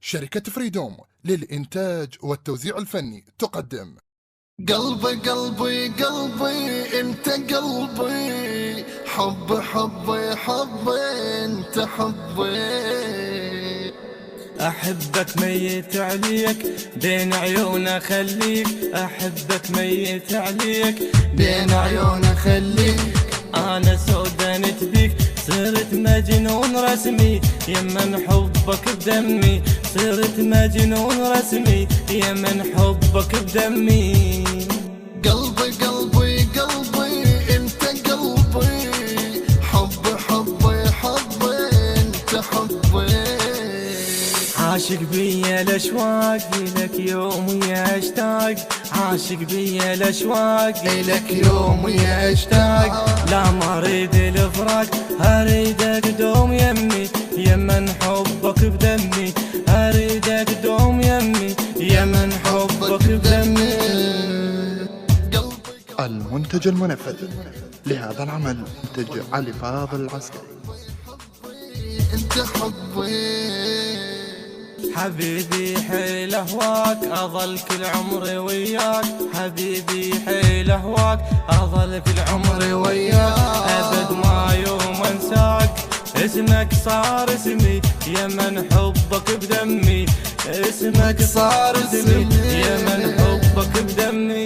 شركة فريدوم للإنتاج والتوزيع الفني تقدم قلبي قلبي قلبي انت قلبي، حبي حبي حبي انت حبي. أحبك ميت عليك بين عيون خليك، أحبك ميت عليك بين عيون خليك. أنا سودانت بيك صرت مجنون رسمي، يمن حبك بدمي صرت مجنون رسمي، يمن حبك بدمي. قلبي قلبي قلبي انت قلبي، حبي حبي حبي انت حبي. عاشق بيا الاشواق لك يومي اشتاق، عاشق بيا الاشواق لك يومي اشتاق. لا ما اريد الفراق اريدك دوم يمي، يمن حبك بدمي اريدك دوم يمي، يمن حبك بدمي. المنتج المنفذ لهذا العمل منتج علي فاضل العسكري. انت حبي حبيبي حيل اهواك اظل كل عمري وياك، حبيبي حيل اهواك اظل كل عمري وياك، ابد ما يوم انساك اسمك صار اسمي، يمن حبك بدمي اسمك صار اسمي، يمن حبك بدمي.